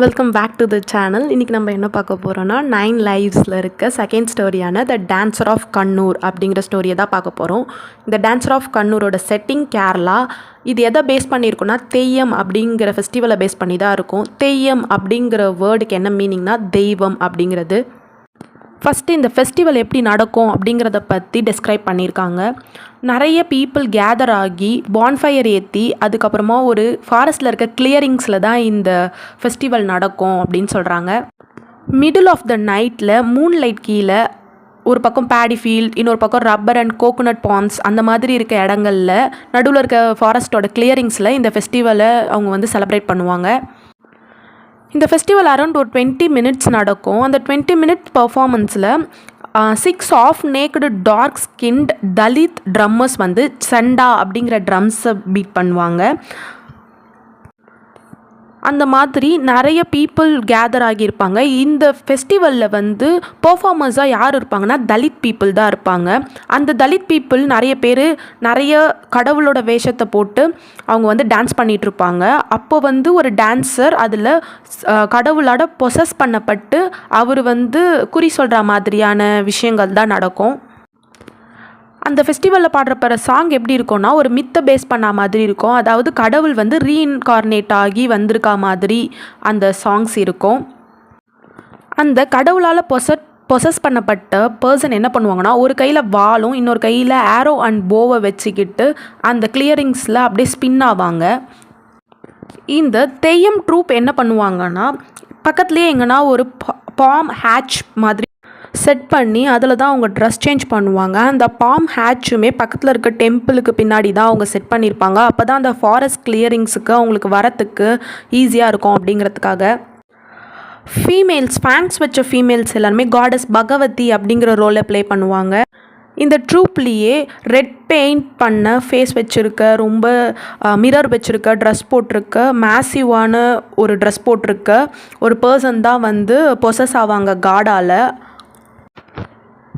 Welcome back to the channel. இன்றைக்கி நம்ம என்ன பார்க்க போகிறோன்னா 9 லைவ்ஸில் இருக்க செகண்ட் ஸ்டோரியான த டான்ஸர் ஆஃப் கண்ணூர் அப்படிங்கிற ஸ்டோரியை தான் பார்க்க போகிறோம். இந்த டான்ஸர் ஆஃப் கண்ணூரோட செட்டிங் கேரளா. இது எதை பேஸ் பண்ணியிருக்குன்னா தெய்யம் அப்படிங்கிற ஃபெஸ்டிவலை பேஸ் பண்ணி தான் இருக்கும். தெய்யம் அப்படிங்கிற வேர்டுக்கு என்ன மீனிங்னா தெய்வம் அப்படிங்கிறது. ஃபஸ்ட்டு இந்த ஃபெஸ்டிவல் எப்படி நடக்கும் அப்படிங்கிறத பற்றி டிஸ்கிரைப் பண்ணியிருக்காங்க. நிறைய பீப்புள் கேதர் ஆகி பான்ஃபயர் ஏற்றி அதுக்கப்புறமா ஒரு ஃபாரஸ்ட்டில் இருக்க கிளியரிங்ஸில் தான் இந்த ஃபெஸ்டிவல் நடக்கும் அப்படின்னு சொல்கிறாங்க. மிடில் ஆஃப் த நைட்டில் மூன் லைட் கீழே ஒரு பக்கம் பேடி ஃபீல்ட், இன்னொரு பக்கம் ரப்பர் அண்ட் கோகோனட் பாம்ஸ் அந்த மாதிரி இருக்க இடங்களில் நடுவில் இருக்க ஃபாரஸ்ட்டோட கிளியரிங்ஸில் இந்த ஃபெஸ்டிவலை அவங்க வந்து செலிப்ரேட் பண்ணுவாங்க. இந்த ஃபெஸ்டிவல் அரௌண்ட் ஒரு 20 minutes நடக்கும். அந்த 20 minute பர்ஃபார்மன்ஸில் 6 of naked dark skinned Dalit drummers வந்து சண்டா அப்படிங்கிற ட்ரம்ஸை பீட் பண்ணுவாங்க. அந்த மாதிரி நிறைய பீப்புள் கேதர் ஆகியிருப்பாங்க. இந்த ஃபெஸ்டிவலில் வந்து பர்ஃபார்மர்ஸாக யார் இருப்பாங்கன்னா தலித் பீப்புள் தான் இருப்பாங்க. அந்த தலித் பீப்புள் நிறைய பேர் நிறைய கடவுளோட வேஷத்தை போட்டு அவங்க வந்து டான்ஸ் பண்ணிகிட்ருப்பாங்க. அப்போ வந்து ஒரு டான்ஸர் அதில் கடவுளோட பொசஸ் பண்ணப்பட்டு அவர் வந்து குறி சொல்கிற மாதிரியான விஷயங்கள் தான் நடக்கும். அந்த ஃபெஸ்டிவலில் பாடுறப்பற சாங் எப்படி இருக்கும்னா ஒரு மித்தை பேஸ் பண்ண மாதிரி இருக்கும். அதாவது கடவுள் வந்து ரீஇன்கார்னேட் ஆகி வந்திருக்கா மாதிரி அந்த சாங்ஸ் இருக்கும். அந்த கடவுளால் பொசஸ் பண்ணப்பட்ட பர்சன் என்ன பண்ணுவாங்கன்னா ஒரு கையில் வாளும் இன்னொரு கையில் ஆரோ அண்ட் போவை வச்சுக்கிட்டு அந்த கிளியரிங்ஸில் அப்படியே ஸ்பின் ஆவாங்க. இந்த தெய்யம் ட்ரூப் என்ன பண்ணுவாங்கன்னா பக்கத்துலேயே எங்கன்னா ஒரு பாம் ஹேட்ச் மாதிரி செட் பண்ணி அதில் தான் அவங்க ட்ரெஸ் சேஞ்ச் பண்ணுவாங்க. அந்த பாம் ஹேட்சுமே பக்கத்தில் இருக்க டெம்பிளுக்கு பின்னாடி தான் அவங்க செட் பண்ணியிருப்பாங்க. அப்போ தான் அந்த ஃபாரஸ்ட் கிளியரிங்ஸுக்கு அவங்களுக்கு வரத்துக்கு ஈஸியாக இருக்கும் அப்படிங்கிறதுக்காக. ஃபீமேல்ஸ் ஃபேங்ஸ் வச்ச ஃபீமேல்ஸ் எல்லாருமே காடஸ் பகவதி அப்படிங்கிற ரோலை ப்ளே பண்ணுவாங்க. இந்த ட்ரூப்லேயே ரெட் பெயிண்ட் பண்ண ஃபேஸ் வச்சுருக்க, ரொம்ப மிரர் வச்சுருக்க, ட்ரெஸ் போட்டிருக்க, மேசிவான ஒரு ட்ரெஸ் போட்டிருக்க ஒரு பர்சன் தான் வந்து பொசஸ் ஆவாங்க காடால்.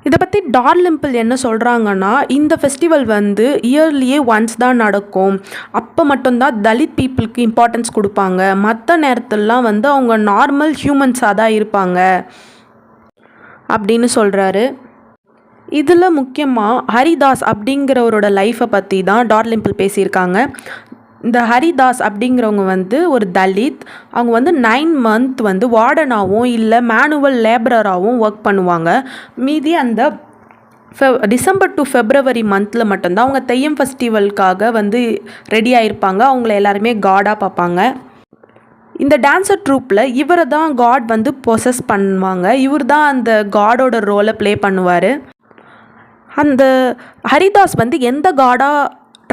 இதை பற்றி டார்லிம்பிள் என்ன சொல்கிறாங்கன்னா இந்த ஃபெஸ்டிவல் வந்து இயர்லியே ஒன்ஸ் தான் நடக்கும். அப்போ மட்டும்தான் தலித் பீப்புளுக்கு இம்பார்ட்டன்ஸ் கொடுப்பாங்க. மற்ற நேரத்துலலாம் வந்து அவங்க நார்மல் ஹியூமன்ஸாக தான் இருப்பாங்க அப்படின்னு சொல்கிறாரு. இதில் முக்கியமாக ஹரிதாஸ் அப்படிங்கிறவரோட லைஃப்பை பற்றி தான் டார்லிம்பிள் பேசியிருக்காங்க. இந்த ஹரிதாஸ் அப்படிங்கிறவங்க வந்து ஒரு தலித். அவங்க வந்து 9 months வந்து வார்டனாகவும் இல்லை மேனுவல் லேபரராகவும் ஒர்க் பண்ணுவாங்க. மீதி அந்த டிசம்பர் டு ஃபெப்ரவரி மந்தில் மட்டும்தான் அவங்க தெய்யம் ஃபெஸ்டிவலுக்காக வந்து ரெடி ஆகிருப்பாங்க. அவங்கள எல்லாருமே காடாக பார்ப்பாங்க. இந்த டான்ஸர் ட்ரூப்பில் இவரை தான் காட் வந்து பொசஸ் பண்ணுவாங்க. இவர் தான் அந்த காடோட ரோலை ப்ளே பண்ணுவார். அந்த ஹரிதாஸ் வந்து எந்த காடாக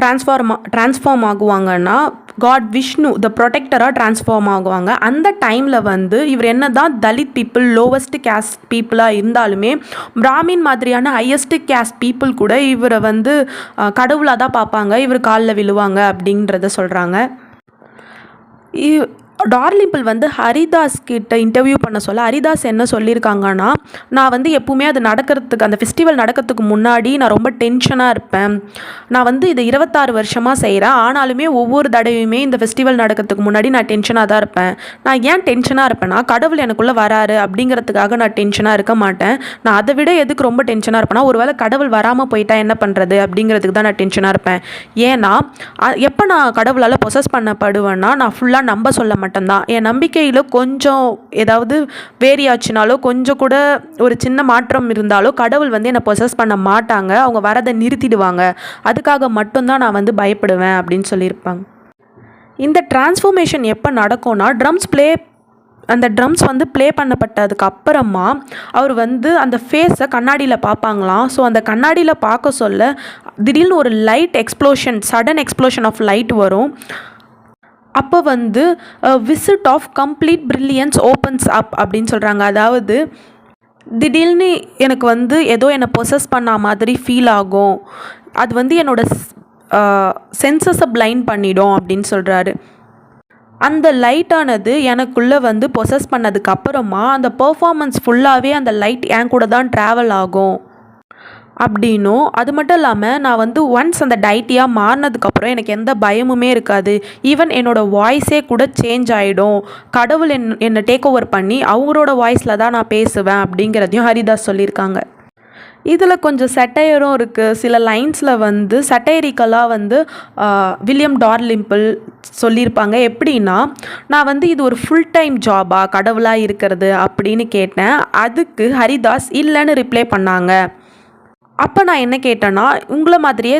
ட்ரான்ஸ்ஃபார்ம் ஆகுவாங்கன்னா காட் விஷ்ணு த ப்ரொடெக்டராக ட்ரான்ஸ்ஃபார்ம் ஆகுவாங்க. அந்த டைமில் வந்து இவர் என்ன தான் தலித் பீப்புள் லோவஸ்ட் கேஸ்ட் பீப்புளாக இருந்தாலுமே பிராமின் மாதிரியான ஹையஸ்ட் கேஸ்ட் பீப்புள் கூட இவரை வந்து கடவுளாக தான் பார்ப்பாங்க. இவர் காலில் விழுவாங்க அப்படின்றத சொல்கிறாங்க. டார்லிம்பிள் வந்து ஹரிதாஸ் கிட்ட இன்டர்வியூ பண்ண சொல்ல ஹரிதாஸ் என்ன சொல்லியிருக்காங்கன்னா நான் வந்து எப்பவுமே அது நடக்கிறதுக்கு அந்த ஃபெஸ்டிவல் நடக்கிறதுக்கு முன்னாடி நான் ரொம்ப டென்ஷனாக இருப்பேன். நான் வந்து இதை 26 வருஷமாக செய்கிறேன். ஆனாலுமே ஒவ்வொரு தடவையுமே இந்த ஃபெஸ்டிவல் நடக்கிறதுக்கு முன்னாடி நான் டென்ஷனாக தான் இருப்பேன். நான் ஏன் டென்ஷனாக இருப்பேன்னா கடவுள் எனக்குள்ளே வராரு அப்படிங்கிறதுக்காக நான் டென்ஷனாக இருக்க மாட்டேன். நான் அதை விட எதுக்கு ரொம்ப டென்ஷனாக இருப்பேன்னா ஒருவேளை கடவுள் வராமல் போயிட்டா என்ன பண்ணுறது அப்படிங்கிறதுக்கு தான் நான் டென்ஷனாக இருப்பேன். ஏன்னா எப்போ நான் கடவுளால் பொசஸ் பண்ணப்படுவேன்னா நான் ஃபுல்லாக நம்ப சொல்ல மாட்டேன். மட்டும்தான் என் நம்பிக்கையில் கொஞ்சம் ஏதாவது வேரி ஆச்சுனாலோ கொஞ்சம் கூட ஒரு சின்ன மாற்றம் இருந்தாலோ கடவுள் வந்து என்னை பொசஸ் பண்ண மாட்டாங்க. அவங்க வரதை நிறுத்திடுவாங்க. அதுக்காக மட்டும்தான் நான் வந்து பயப்படுவேன் அப்படின்னு சொல்லியிருப்பாங்க. இந்த டிரான்ஸ்ஃபர்மேஷன் எப்போ நடக்கும்னா அந்த ட்ரம்ஸ் வந்து ப்ளே பண்ணப்பட்டதுக்கு அப்புறமா அவர் வந்து அந்த ஃபேஸை கண்ணாடியில் பார்ப்பாங்களாம். ஸோ அந்த கண்ணாடியில் பார்க்க சொல்ல திடீர்னு ஒரு light explosion, sudden explosion of light வரும். அப்போ வந்து visit of complete brilliance opens up அப்படின்னு சொல்கிறாங்க. அதாவது திடீர்னு எனக்கு வந்து ஏதோ என்னை பொசஸ் பண்ண மாதிரி ஃபீல் ஆகும். அது வந்து என்னோட சென்சஸை பிளைண்ட் பண்ணிடும் அப்படின்னு சொல்கிறாரு. அந்த லைட்டானது எனக்குள்ளே வந்து பொசஸ் பண்ணதுக்கு அப்புறமா அந்த பர்ஃபார்மன்ஸ் ஃபுல்லாகவே அந்த லைட் என் கூட தான் ட்ராவல் ஆகும். அப்படின்னும், அது மட்டும் இல்லாமல் நான் வந்து ஒன்ஸ் அந்த டயட்டியாக மாறினதுக்கப்புறம் எனக்கு எந்த பயமுமே இருக்காது. ஈவன் என்னோடய வாய்ஸே கூட சேஞ்ச் ஆகிடும். கடவுள் என்னை டேக் ஓவர் பண்ணி அவங்களோட வாய்ஸில் தான் நான் பேசுவேன் அப்படிங்கிறதையும் ஹரிதாஸ் சொல்லியிருக்காங்க. இதில் கொஞ்சம் சட்டையரும் இருக்குது. சில லைன்ஸில் வந்து சட்டைரிக்கலாக வந்து வில்லியம் டார்லிம்பிள் சொல்லியிருப்பாங்க. எப்படின்னா, நான் வந்து இது ஒரு ஃபுல் டைம் ஜாபா கடவுளாக இருக்கிறது அப்படின்னு கேட்டேன். அதுக்கு ஹரிதாஸ் இல்லைன்னு ரிப்ளை பண்ணாங்க. அப்போ நான் என்ன கேட்டேன்னா, உங்களை மாதிரியே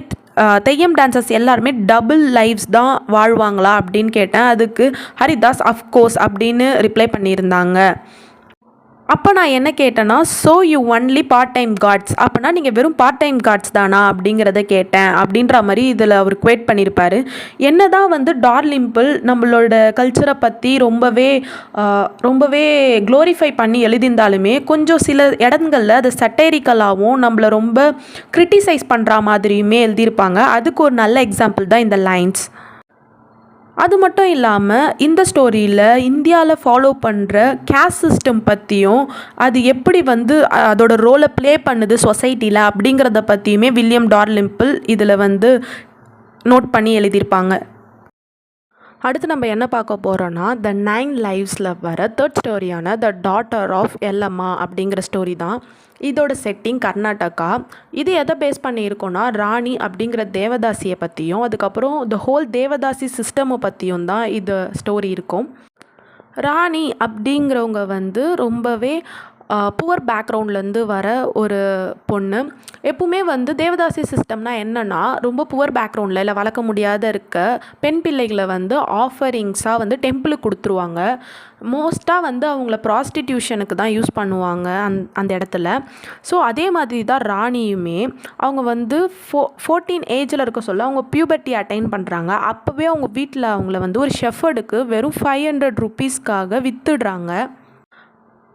தெய்யம் டான்சர்ஸ் எல்லாருமே டபுள் லைஃப்ஸ் தான் வாழ்வாங்களா அப்படின்னு கேட்டேன். அதுக்கு ஹரிதாஸ் அஃப்கோர்ஸ் அப்படின்னு ரிப்ளை பண்ணியிருந்தாங்க. அப்போ நான் என்ன கேட்டேன்னா, so you only part time gods, அப்போனா நீங்கள் வெறும் பார்ட் டைம் காட்ஸ் தானா அப்படிங்கிறத கேட்டேன் அப்படின்ற மாதிரி இதில் அவர் குவேட் பண்ணியிருப்பார். என்ன தான் வந்து டார்லிம்பிள் நம்மளோட கல்ச்சரை பற்றி ரொம்பவே க்ளோரிஃபை பண்ணி எழுதியிருந்தாலுமே கொஞ்சம் சில இடங்களில் அது சட்டைரிக்கலாகவும் நம்மளை ரொம்ப கிரிட்டிசைஸ் பண்ணுற மாதிரியுமே எழுதியிருப்பாங்க. அதுக்கு ஒரு நல்ல எக்ஸாம்பிள் தான் இந்த லைன்ஸ். அது மட்டும் இல்லாமல் இந்த ஸ்டோரியில் இந்தியாவில் ஃபாலோ பண்ணுற கேஸ்ட் சிஸ்டம் பற்றியும் அது எப்படி வந்து அதோட ரோலை ப்ளே பண்ணுது சொசைட்டியில் அப்படிங்கிறத பற்றியுமே வில்லியம் டார்லிம்பிள் இதில் வந்து நோட் பண்ணி எழுதியிருப்பாங்க. அடுத்து நம்ம என்ன பார்க்க போகிறோன்னா, த 9 லைவ்ஸில் வர தேர்ட் ஸ்டோரியான த டாட்டர் ஆஃப் எல்லம்மா அப்படிங்கிற ஸ்டோரி தான். இதோட செட்டிங் கர்நாடகா. இது எதை பேஸ் பண்ணியிருக்கோன்னா, ராணி அப்படிங்கிற தேவதாசியை பற்றியும் அதுக்கப்புறம் த ஹோல் தேவதாசி சிஸ்டமை பற்றியும் தான் இது ஸ்டோரி இருக்கும். ராணி அப்படிங்கிறவங்க வந்து ரொம்பவே புவர் பேக்ரவுண்ட்லேருந்து வர ஒரு பொண்ணு. எப்பவுமே வந்து தேவதாசி சிஸ்டம்னா என்னென்னா, ரொம்ப புவர் பேக்ரவுண்டில் இல்லை வளர்க்க முடியாத இருக்க பெண் பிள்ளைகளை வந்து ஆஃபரிங்ஸாக வந்து டெம்பிளுக்கு கொடுத்துருவாங்க. மோஸ்ட்டாக வந்து அவங்கள ப்ராஸ்டிடியூஷனுக்கு தான் யூஸ் பண்ணுவாங்க அந்த இடத்துல. ஸோ அதே மாதிரி தான் ராணியுமே அவங்க வந்து 14 ஏஜில் இருக்க சொல்ல அவங்க பியூபர்ட்டி அட்டைன் பண்ணுறாங்க. அப்போவே அவங்க வீட்டில் அவங்கள வந்து ஒரு ஷெஃபர்டுக்கு வெறும் 500 ருப்பீஸ்க்காக விற்றுடுறாங்க.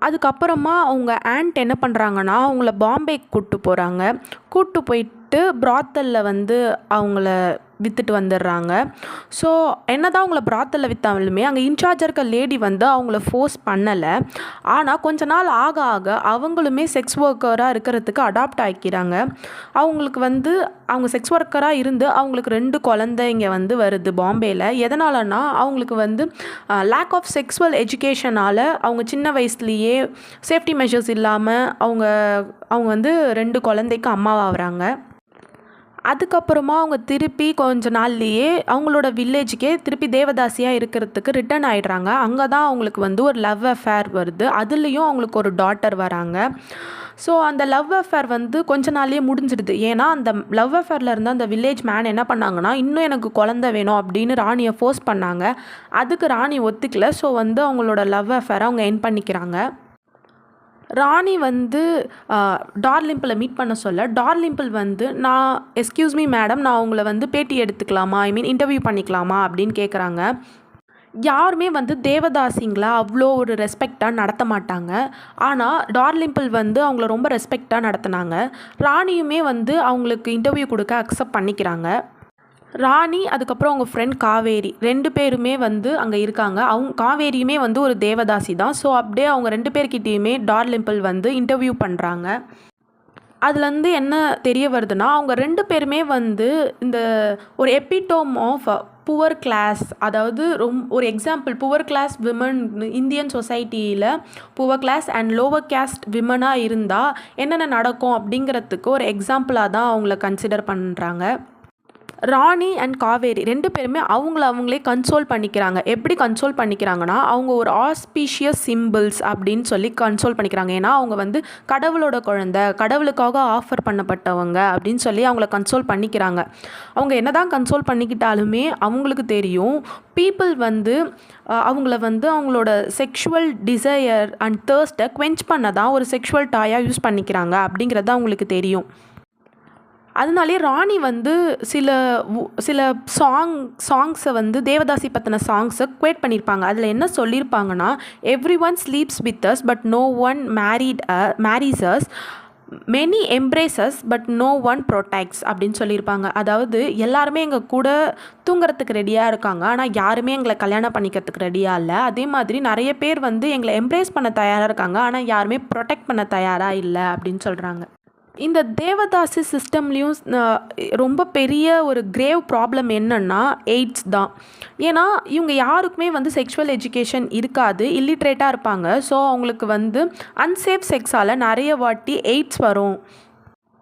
அதுக்கப்புறமா அவங்க ஆண்ட் என்ன பண்ணுறாங்கன்னா, அவங்கள பாம்பேக்கு கூப்பிட்டு போயிட்டு ப்ராத்தலில் வந்து அவங்கள விற்றுட்டு வந்துடுறாங்க. ஸோ என்ன தான் அவங்கள ப்ராத்தலில் விற்றாலுமே அங்கே இன்சார்ஜாக இருக்க லேடி வந்து அவங்கள ஃபோர்ஸ் பண்ணலை. ஆனால் கொஞ்ச நாள் ஆக ஆக அவங்களுமே செக்ஸ் ஒர்க்கராக இருக்கிறதுக்கு அடாப்ட் ஆகிக்கிறாங்க. அவங்களுக்கு வந்து அவங்க செக்ஸ் ஒர்க்கராக இருந்து அவங்களுக்கு 2 குழந்தைங்க வந்து வருது பாம்பேயில். எதனாலனா அவங்களுக்கு வந்து லேக் ஆஃப் செக்ஸுவல் எஜுகேஷனால் அவங்க சின்ன வயசுலேயே சேஃப்டி மெஷர்ஸ் இல்லாமல் அவங்க வந்து 2 குழந்தைக்கு அம்மாவாகிறாங்க. அதுக்கப்புறமா அவங்க திருப்பி கொஞ்ச நாள்லேயே அவங்களோட வில்லேஜுக்கே திருப்பி தேவதாசியாக இருக்கிறதுக்கு ரிட்டர்ன் ஆகிடுறாங்க. அங்கே தான் அவங்களுக்கு வந்து ஒரு லவ் அஃபேர் வருது. அதுலேயும் அவங்களுக்கு ஒரு டாட்டர் வராங்க. ஸோ அந்த லவ் அஃபேர் வந்து கொஞ்ச நாள்லேயே முடிஞ்சிடுது. ஏன்னா அந்த லவ் அஃபேரில் இருந்த அந்த வில்லேஜ் மேன் என்ன பண்ணாங்கன்னா, இன்னும் எனக்கு குழந்தை வேணும் அப்படின்னு ராணியை ஃபோர்ஸ் பண்ணாங்க. அதுக்கு ராணி ஒத்துக்கல. ஸோ வந்து அவங்களோட லவ் அஃபேரை அவங்க எண்ட் பண்ணிக்கிறாங்க. ராணி வந்து டார்லிம்பிளை மீட் பண்ண சொல்ல டார்லிம்பிள் வந்து, எஸ்கியூஸ் மீ மேடம், நான் உங்களை வந்து பேட்டி எடுத்துக்கலாமா, இன்டர்வியூ பண்ணிக்கலாமா அப்படின்னு கேட்குறாங்க. யாருமே வந்து தேவதாசிங்களா அவ்வளோ ஒரு ரெஸ்பெக்டாக நடத்த மாட்டாங்க. ஆனால் டார்லிம்பிள் வந்து அவங்கள ரொம்ப ரெஸ்பெக்டாக நடத்தினாங்க. ராணியுமே வந்து அவங்களுக்கு இன்டர்வியூ கொடுக்க அக்செப்ட் பண்ணிக்கிறாங்க. ராணி அதுக்கப்புறம் அவங்க ஃப்ரெண்ட் காவேரி 2 பேருமே வந்து அங்கே இருக்காங்க. காவேரியுமே வந்து ஒரு தேவதாசி தான். ஸோ அப்படியே அவங்க 2 பேர்கிட்டையுமே டார்லிம்பிள் வந்து இன்டர்வியூ பண்ணுறாங்க. அதுலேருந்து என்ன தெரிய வருதுன்னா, அவங்க 2 பேருமே வந்து இந்த ஒரு எபிட்டோம் ஆஃப் புவர் கிளாஸ், அதாவது ஒரு example poor class women Indian சொசைட்டியில் poor class and lower caste விமனாக இருந்தால் என்னென்ன நடக்கும் அப்படிங்கிறதுக்கு ஒரு எக்ஸாம்பிளாக தான் அவங்கள கன்சிடர் பண்ணுறாங்க. ராணி அண்ட் காவேரி 2 பேருமே அவங்களே கன்சோல் பண்ணிக்கிறாங்க. எப்படி கன்சோல் பண்ணிக்கிறாங்கன்னா, அவங்க ஒரு ஆஸ்பீஷியஸ் சிம்பிள்ஸ் அப்படின்னு சொல்லி கன்சோல் பண்ணிக்கிறாங்க. ஏன்னா அவங்க வந்து கடவுளோட குழந்தை, கடவுளுக்காக ஆஃபர் பண்ணப்பட்டவங்க அப்படின்னு சொல்லி அவங்கள கன்சோல் பண்ணிக்கிறாங்க. அவங்க என்ன தான் கன்சோல் பண்ணிக்கிட்டாலுமே அவங்களுக்கு தெரியும், பீப்புள் வந்து அவங்கள வந்து அவங்களோட செக்ஷுவல் டிசையர் அண்ட் தேர்ஸ்ட்டை குவென்ச் பண்ண தான் ஒரு செக்ஷுவல் டாயாக யூஸ் பண்ணிக்கிறாங்க அப்படிங்கிறது அவங்களுக்கு தெரியும். அதனாலே ராணி வந்து சில சாங்ஸை வந்து தேவதாசி பற்றின சாங்ஸை குவேட் பண்ணியிருப்பாங்க. அதில் என்ன சொல்லியிருப்பாங்கன்னா, every one sleeps with us but no one marries us, many embraces but no one protects அப்படின்னு சொல்லியிருப்பாங்க. அதாவது எல்லாருமே எங்கள் கூட தூங்குறதுக்கு ரெடியாக இருக்காங்க, ஆனால் யாருமே எங்களை கல்யாணம் பண்ணிக்கிறதுக்கு ரெடியாக இல்லை. அதே மாதிரி நிறைய பேர் வந்து எங்களை எம்ப்ரேஸ் பண்ண தயாராக இருக்காங்க, ஆனால் யாருமே ப்ரொடெக்ட் பண்ண தயாராக இல்லை அப்படின்னு சொல்கிறாங்க. இந்த தேவதாசி சிஸ்டம்லேயும் ரொம்ப பெரிய ஒரு கிரேவ் ப்ராப்ளம் என்னன்னா எய்ட்ஸ் தான். ஏன்னா இவங்க யாருக்குமே வந்து செக்ஷுவல் எஜுகேஷன் இருக்காது, இல்லிட்ரேட்டாக இருப்பாங்க. ஸோ அவங்களுக்கு வந்து அன்சேஃப் செக்ஸால் நிறைய வாட்டி எய்ட்ஸ் வரும்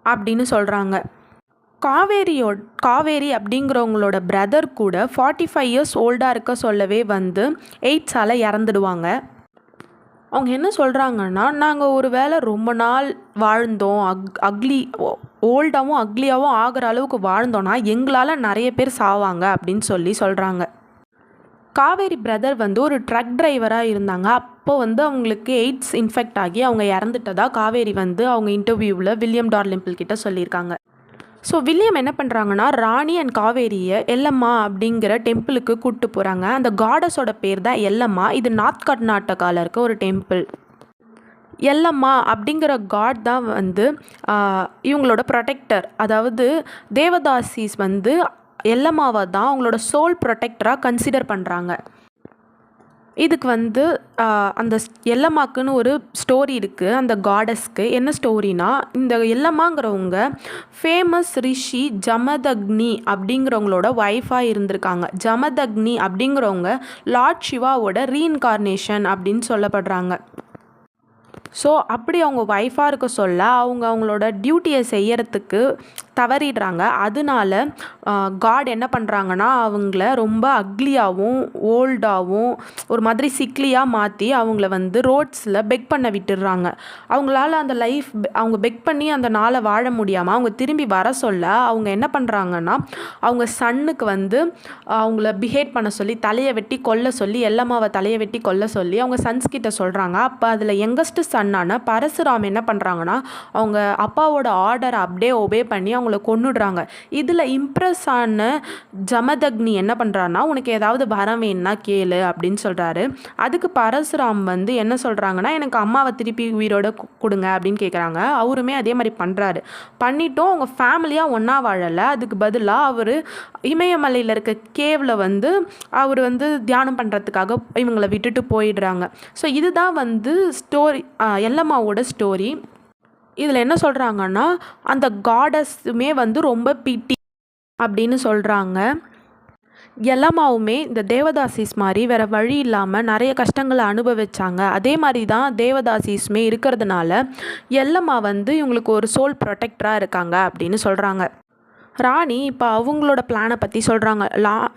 அப்படின்னு சொல்கிறாங்க. காவேரி அப்படிங்கிறவங்களோட பிரதர் கூட 45 இயர்ஸ் ஓல்டாக இருக்க சொல்லவே வந்து எய்ட்ஸால் இறந்துடுவாங்க. அவங்க என்ன சொல்கிறாங்கன்னா, நாங்கள் ஒரு வேளை ரொம்ப நாள் வாழ்ந்தோம், ஓல்டாகவும் அக்லியாகவும் ஆகிற அளவுக்கு வாழ்ந்தோன்னா எங்களால் நிறைய பேர் சாவாங்க அப்படின்னு சொல்கிறாங்க. காவேரி பிரதர் வந்து ஒரு ட்ரக் டிரைவராக இருந்தாங்க. அப்போ வந்து அவங்களுக்கு எய்ட்ஸ் இன்ஃபெக்ட் ஆகி அவங்க இறந்துட்டதா காவேரி வந்து அவங்க இன்டர்வியூவில் வில்லியம் டார்லிம்பிள் கிட்ட சொல்லியிருக்காங்க. ஸோ வில்லியம் என்ன பண்ணுறாங்கன்னா, ராணி அண்ட் காவேரியை எல்லம்மா அப்படிங்கிற டெம்பிளுக்கு கூப்பிட்டு போகிறாங்க. அந்த காடஸோட பேர் தான் எல்லம்மா. இது நார்த் கர்நாடகாவில் இருக்க ஒரு டெம்பிள். எல்லம்மா அப்படிங்கிற காட் தான் வந்து இவங்களோட ப்ரொடெக்டர். அதாவது தேவதாசிஸ் வந்து எல்லம்மாவை தான் அவங்களோட சோல் ப்ரொடெக்டராக கன்சிடர் பண்ணுறாங்க. இதுக்கு வந்து அந்த எல்லம்மாக்குன்னு ஒரு ஸ்டோரி இருக்குது. அந்த காடஸ்க்கு என்ன ஸ்டோரினா, இந்த எல்லம்மாங்கிறவங்க ஃபேமஸ் ரிஷி ஜமதக்னி அப்படிங்கிறவங்களோட ஒய்ஃபாக இருந்திருக்காங்க. ஜமதக்னி அப்படிங்கிறவங்க லார்ட் சிவாவோட ரீஇன்கார்னேஷன் அப்படின்னு சொல்லப்படுறாங்க. ஸோ அப்படி அவங்க ஒய்ஃபாக இருக்க சொல்ல அவங்களோட டியூட்டியை செய்யறதுக்கு தவறிடுறாங்க. அதனால காட் என்ன பண்ணுறாங்கன்னா, அவங்கள ரொம்ப அக்லியாகவும் ஓல்டாகவும் ஒரு மாதிரி சிக்லியாக மாற்றி அவங்கள வந்து ரோட்ஸில் பெக் பண்ண விட்டுடுறாங்க. அவங்களால அந்த அவங்க பெக் பண்ணி அந்த நாளை வாழ முடியாமல் அவங்க திரும்பி வர சொல்ல அவங்க என்ன பண்ணுறாங்கன்னா, அவங்க சன்னுக்கு வந்து அவங்கள பிஹேவ் பண்ண சொல்லி தலையை வெட்டி கொல்ல சொல்லி எல்லம்மாவை தலையை வெட்டி கொல்ல சொல்லி அவங்க சன்ஸ் கிட்ட சொல்கிறாங்க. அப்போ அதில் யங்கஸ்ட் சன்னான பரசுராம் என்ன பண்ணுறாங்கன்னா, அவங்க அப்பாவோட ஆர்டரை அப்படியே ஒபே பண்ணி அவங்கள கொன்னுடுறாங்க. இதில் இம்ப்ரெஸ் ஆன ஜமதக்னி என்ன பண்ணுறான்னா, உனக்கு ஏதாவது வரம் வேணுன்னா கேளு அப்படின்னு சொல்கிறாரு. அதுக்கு பரசுராம் வந்து என்ன சொல்கிறாங்கன்னா, எனக்கு அம்மாவை திருப்பி உயிரோட கொடுங்க அப்படின்னு கேட்குறாங்க. அவருமே அதே மாதிரி பண்ணுறாரு. பண்ணிட்டும் அவங்க ஃபேமிலியாக ஒன்றா வாழலை. அதுக்கு பதிலாக அவர் இமயமலையில் இருக்க கேவில் வந்து அவர் வந்து தியானம் பண்ணுறதுக்காக இவங்களை விட்டுட்டு போயிடுறாங்க. ஸோ இதுதான் வந்து ஸ்டோரி, எல்லம்மாவோட ஸ்டோரி. இதில் என்ன சொல்கிறாங்கன்னா, அந்த காடஸுமே வந்து ரொம்ப பிட்டி அப்படின்னு சொல்கிறாங்க. எல்லம்மாவுமே இந்த தேவதாசிஸ் மாதிரி வேறு வழி இல்லாமல் நிறைய கஷ்டங்களை அனுபவிச்சாங்க. அதே மாதிரி தான் தேவதாசிஸுமே இருக்கிறதுனால எல்லம்மா வந்து இவங்களுக்கு ஒரு சோல் ப்ரொடெக்டராக இருக்காங்க அப்படின்னு சொல்கிறாங்க. ராணி இப்போ அவங்களோட பிளானை பற்றி சொல்கிறாங்க.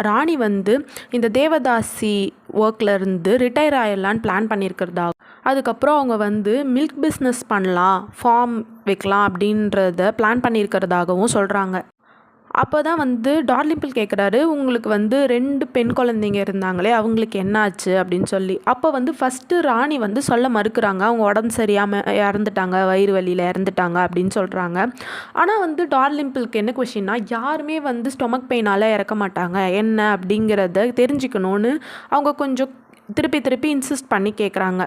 ராணி வந்து இந்த தேவதாசி ஒர்க்லேருந்து ரிட்டையர் ஆகிடலான்னு பிளான் பண்ணியிருக்கிறதா, அதுக்கப்புறம் அவங்க வந்து மில்க் பிஸ்னஸ் பண்ணலாம், ஃபார்ம் வைக்கலாம் அப்படின்றத பிளான் பண்ணியிருக்கிறதாகவும் சொல்கிறாங்க. அப்போ தான் வந்து டார்லிம்பிள் கேட்குறாரு, உங்களுக்கு வந்து 2 பெண் குழந்தைங்க இருந்தாங்களே அவங்களுக்கு என்னாச்சு அப்படின்னு சொல்லி. அப்போ வந்து ஃபஸ்ட்டு ராணி வந்து சொல்ல மறுக்கிறாங்க. அவங்க உடம்பு சரியாமல் இறந்துட்டாங்க, வயிறு வலியில் இறந்துட்டாங்க அப்படின்னு சொல்கிறாங்க. ஆனால் வந்து டார்லிம்பிளுக்கு என்ன கொஷின்னா, யாருமே வந்து ஸ்டொமக் பெயினால் இறக்க மாட்டாங்க, என்ன அப்படிங்கிறத தெரிஞ்சுக்கணுன்னு அவங்க கொஞ்சம் திருப்பி இன்சிஸ்ட் பண்ணி கேட்குறாங்க.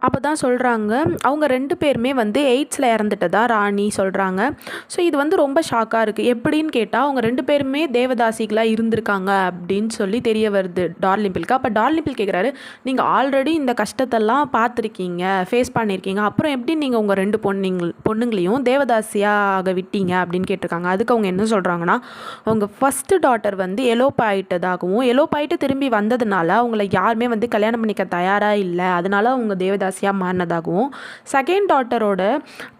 அப்போ தான் சொல்கிறாங்க, அவங்க 2 பேருமே வந்து எய்ட்ஸில் இறந்துட்டதா ராணி சொல்கிறாங்க. ஸோ இது வந்து ரொம்ப ஷாக்காக இருக்குது. எப்படின்னு கேட்டால் அவங்க 2 பேருமே தேவதாசிகளாக இருந்திருக்காங்க அப்படின்னு சொல்லி தெரிய வருது டார்லிம்பிளுக்கு. அப்போ டார்லிம்பிள் கேட்குறாரு, நீங்கள் ஆல்ரெடி இந்த கஷ்டத்தெல்லாம் பார்த்துருக்கீங்க, ஃபேஸ் பண்ணியிருக்கீங்க, அப்புறம் எப்படி நீங்கள் உங்கள் 2 பொண்ணுங்களையும் தேவதாசியாக விட்டீங்க அப்படின்னு கேட்டிருக்காங்க. அதுக்கு அவங்க என்ன சொல்கிறாங்கன்னா, அவங்க ஃபஸ்ட்டு டாட்டர் வந்து எலோப் ஆகிட்டதாகவும், எலோப் ஆகிட்டு திரும்பி வந்ததுனால அவங்கள யாருமே வந்து கல்யாணம் பண்ணிக்க தயாராக இல்லை, அதனால அவங்க தேவதாசியாக மாறினதாகவும், செகண்ட் டாட்டரோட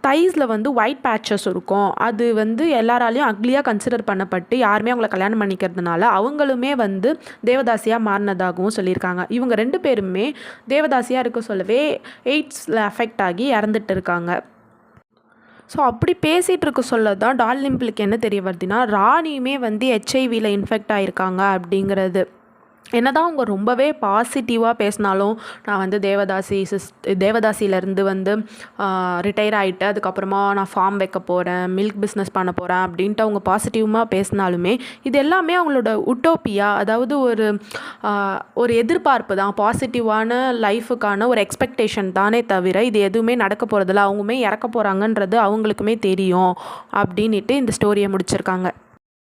தைஸில் வந்து ஒயிட் பேட்சஸ் இருக்கும், அது வந்து எல்லாராலையும் அக்லியாக கன்சிடர் பண்ணப்பட்டு யாருமே அவங்கள கல்யாணம் பண்ணிக்கிறதுனால அவங்களுமே வந்து தேவதாசியாக மாறினதாகவும் சொல்லியிருக்காங்க. இவங்க 2 பேருமே தேவதாசியாக இருக்க சொல்லவே எய்ட்ஸில் அஃபெக்ட் ஆகி இறந்துட்டு இருக்காங்க. ஸோ அப்படி பேசிகிட்டு இருக்க சொல்ல தான் டார்லிம்பிளுக்கு என்ன தெரிய வருதுன்னா, ராணியுமே வந்து ஹெச்ஐவியில் இன்ஃபெக்ட் ஆகியிருக்காங்க அப்படிங்கிறது. என்னதான் அவங்க ரொம்பவே பாசிட்டிவாக பேசினாலும், நான் வந்து தேவதாசியிலேருந்து வந்து ரிட்டையர் ஆகிட்டு அதுக்கப்புறமா நான் ஃபார்ம் வைக்க போகிறேன், மில்க் பிஸ்னஸ் பண்ண போகிறேன் அப்படின்ட்டு அவங்க பாசிட்டிவாக பேசினாலுமே இது எல்லாமே அவங்களோட உட்டோப்பியா, அதாவது ஒரு எதிர்பார்ப்பு தான், பாசிட்டிவான லைஃபுக்கான ஒரு எக்ஸ்பெக்டேஷன் தானே தவிர இது எதுவுமே நடக்க போகிறதில்ல, அவங்களுமே இறக்க போகிறாங்கன்றது அவங்களுக்குமே தெரியும் அப்படின்ட்டு இந்த ஸ்டோரியை முடிச்சிருக்காங்க.